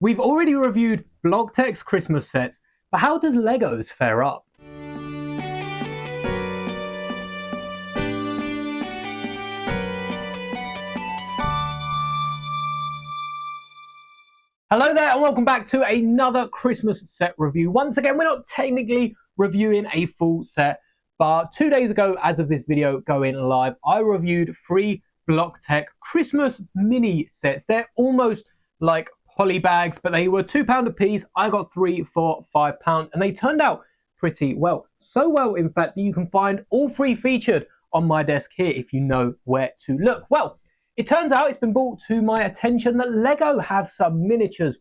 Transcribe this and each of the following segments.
We've already reviewed BlockTech's Christmas sets, but how does Legos fare up? Hello there and welcome back to another Christmas set review. Once again, we're not technically reviewing a full set, but 2 days ago, as of this video going live, I reviewed 3 BlockTech Christmas mini sets. They're almost like poly bags, but they were £2 a piece. I got 3 for £5 and they turned out pretty well. So well, in fact, that you can find all 3 featured on my desk here if you know where to look. Well, it turns out it's been brought to my attention that Lego have some miniatures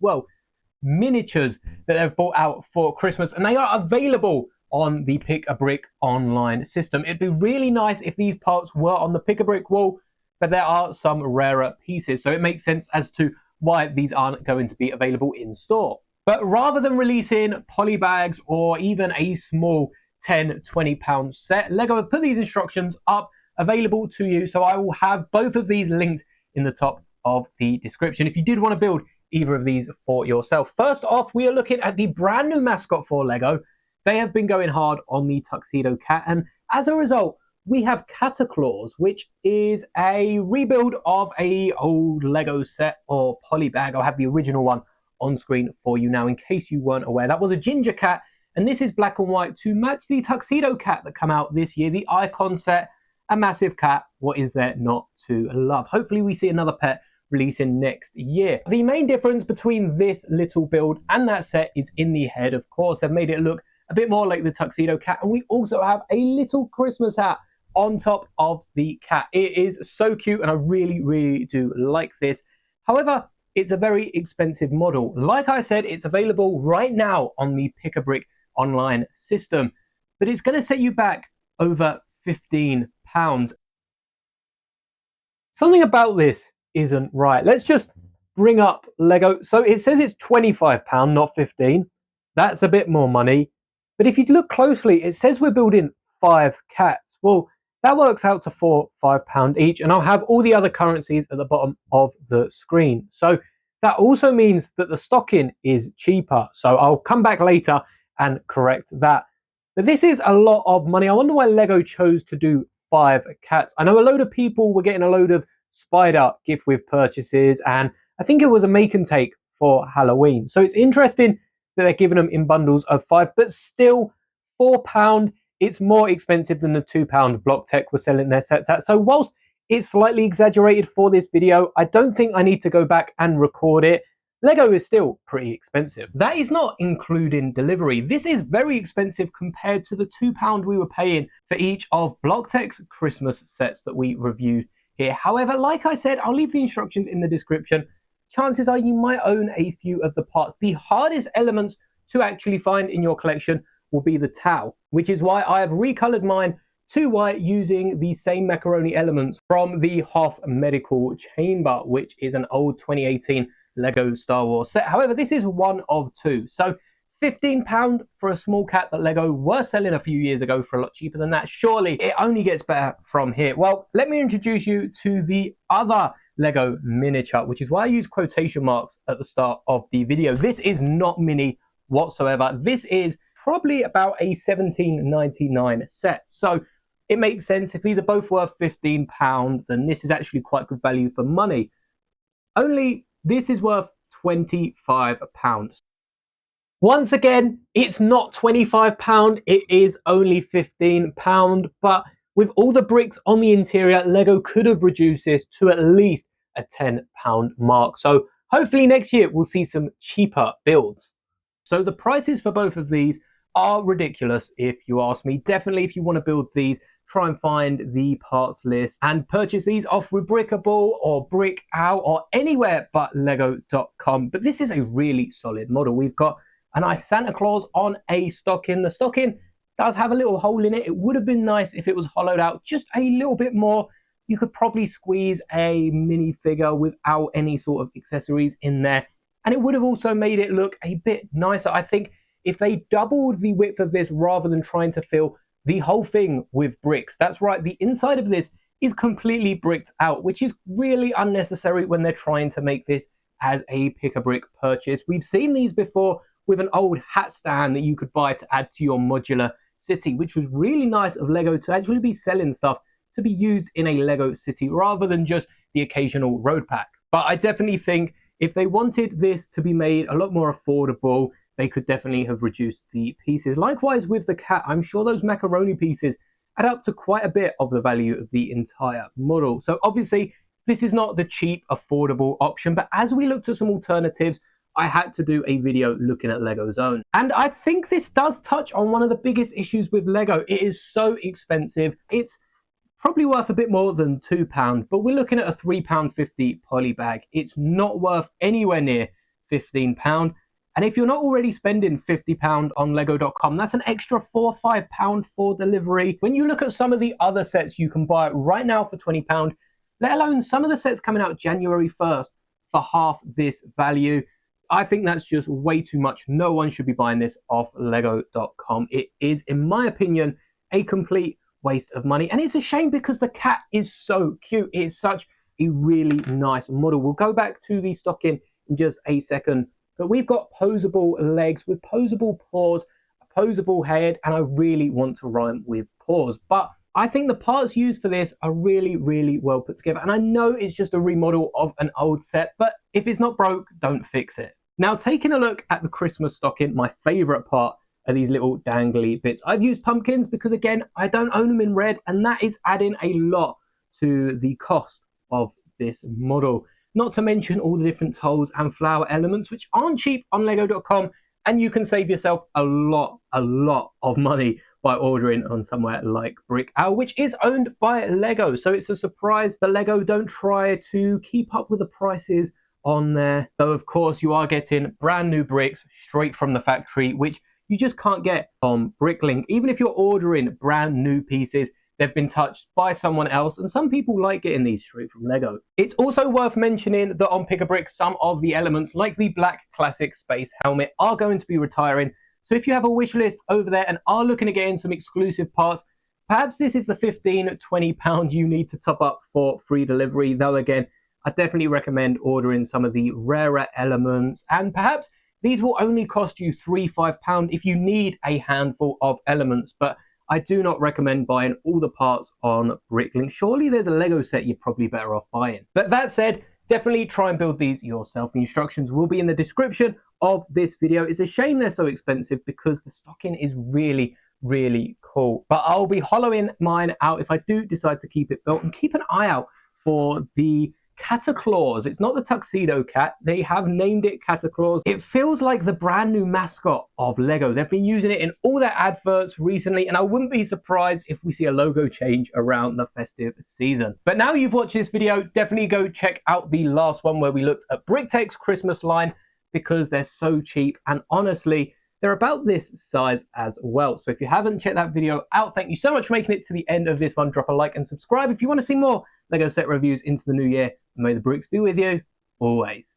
that they've brought out for Christmas, and they are available on the Pick-a-Brick online system. It'd be really nice if these parts were on the Pick-a-Brick wall, but there are some rarer pieces, so it makes sense as to why these aren't going to be available in store. But rather than releasing poly bags or even a small £10-20 set, Lego have put these instructions up available to you, so I will have both of these linked in the top of the description if you did want to build either of these for yourself. First off, we are looking at the brand new mascot for Lego. They have been going hard on the Tuxedo Cat, and as a result, we have Cataclaws, which is a rebuild of a old Lego set or poly bag. I'll have the original one on screen for you now in case you weren't aware. That was a ginger cat, and this is black and white to match the Tuxedo Cat that came out this year, the Icon set. A massive cat, what is there not to love? Hopefully we see another pet releasing next year. The main difference between this little build and that set is in the head, of course. They've made it look a bit more like the Tuxedo Cat, and we also have a little Christmas hat on top of the cat. It is so cute, and I really do like this. However, it's a very expensive model. Like I said, it's available right now on the Pick-a-Brick online system, but it's going to set you back over £15. Something about this isn't right. Let's just bring up Lego. So it says it's £25, not 15. That's a bit more money. But if you look closely, it says we're building 5 cats. Well, that works out to £5 each, and I'll have all the other currencies at the bottom of the screen. So that also means that the stocking is cheaper. So I'll come back later and correct that. But this is a lot of money. I wonder why Lego chose to do 5 cats. I know a load of people were getting a load of spider gift with purchases, and I think it was a make and take for Halloween. So it's interesting that they're giving them in bundles of 5, but still £4. It's more expensive than the £2 BlockTech were selling their sets at. So whilst it's slightly exaggerated for this video, I don't think I need to go back and record it. Lego is still pretty expensive. That is not including delivery. This is very expensive compared to the £2 we were paying for each of BlockTech's Christmas sets that we reviewed here. However, like I said, I'll leave the instructions in the description. Chances are you might own a few of the parts. The hardest elements to actually find in your collection will be the towel, which is why I have recolored mine to white using the same macaroni elements from the Hoff Medical Chamber, which is an old 2018 Lego Star Wars set. However, this is one of 2. So £15 for a small cat that Lego were selling a few years ago for a lot cheaper than that. Surely it only gets better from here. Well, let me introduce you to the other Lego miniature, which is why I use quotation marks at the start of the video. This is not mini whatsoever. This is probably about a £17.99 set. So it makes sense. If these are both worth £15, then this is actually quite good value for money. Only this is worth £25. Once again, it's not £25, it is only £15, but with all the bricks on the interior, Lego could have reduced this to at least a £10 mark. So hopefully next year we'll see some cheaper builds. So the prices for both of these are ridiculous if you ask me. Definitely if you want to build these, try and find the parts list and purchase these off Rebrickable or Brickout or anywhere but lego.com. But this is a really solid model. We've got a nice Santa Claus on a stocking. The stocking does have a little hole in it. It would have been nice if it was hollowed out just a little bit more. You could probably squeeze a minifigure without any sort of accessories in there, and it would have also made it look a bit nicer. I think if they doubled the width of this rather than trying to fill the whole thing with bricks. That's right, the inside of this is completely bricked out, which is really unnecessary when they're trying to make this as a pick-a-brick purchase. We've seen these before with an old hat stand that you could buy to add to your modular city, which was really nice of Lego to actually be selling stuff to be used in a Lego city rather than just the occasional road pack. But I definitely think if they wanted this to be made a lot more affordable, they could definitely have reduced the pieces. Likewise with the cat, I'm sure those macaroni pieces add up to quite a bit of the value of the entire model. So obviously, this is not the cheap, affordable option, but as we looked at some alternatives, I had to do a video looking at Lego's own. And I think this does touch on one of the biggest issues with Lego. It is so expensive. It's probably worth a bit more than £2, but we're looking at a £3.50 poly bag. It's not worth anywhere near £15. And if you're not already spending £50 on Lego.com, that's an extra £4 or £5 for delivery. When you look at some of the other sets you can buy right now for £20, let alone some of the sets coming out January 1st for half this value, I think that's just way too much. No one should be buying this off Lego.com. It is, in my opinion, a complete waste of money. And it's a shame because the cat is so cute. It is such a really nice model. We'll go back to the stocking in just a second. But we've got posable legs with posable paws, a posable head, and I really want to rhyme with paws. But I think the parts used for this are really, really well put together. And I know it's just a remodel of an old set, but if it's not broke, don't fix it. Now, taking a look at the Christmas stocking, my favorite part are these little dangly bits. I've used pumpkins because, again, I don't own them in red, and that is adding a lot to the cost of this model. Not to mention all the different toles and flower elements, which aren't cheap on Lego.com, and you can save yourself a lot of money by ordering on somewhere like Brick Owl, which is owned by Lego. So it's a surprise that Lego don't try to keep up with the prices on there. Though, of course, you are getting brand new bricks straight from the factory, which you just can't get on Bricklink. Even if you're ordering brand new pieces, they've been touched by someone else, and some people like getting these straight from Lego. It's also worth mentioning that on Pick-a-Brick, some of the elements, like the black classic space helmet, are going to be retiring. So if you have a wish list over there and are looking to get in some exclusive parts, perhaps this is the £15, £20 you need to top up for free delivery. Though again, I definitely recommend ordering some of the rarer elements, and perhaps these will only cost you £3, £5 if you need a handful of elements. But I do not recommend buying all the parts on Bricklink. Surely there's a Lego set you're probably better off buying. But that said, definitely try and build these yourself. The instructions will be in the description of this video. It's a shame they're so expensive because the stocking is really, really cool. But I'll be hollowing mine out if I do decide to keep it built, and keep an eye out for the Cataclaws. It's not the tuxedo cat. They have named it Cataclaws. It feels like the brand new mascot of Lego. They've been using it in all their adverts recently, and I wouldn't be surprised if we see a logo change around the festive season. But now you've watched this video, definitely go check out the last one where we looked at Bricktech's Christmas line, because they're so cheap, and honestly, they're about this size as well. So if you haven't checked that video out, thank you so much for making it to the end of this one. Drop a like and subscribe if you want to see more Lego set reviews into the new year. And may the bricks be with you always.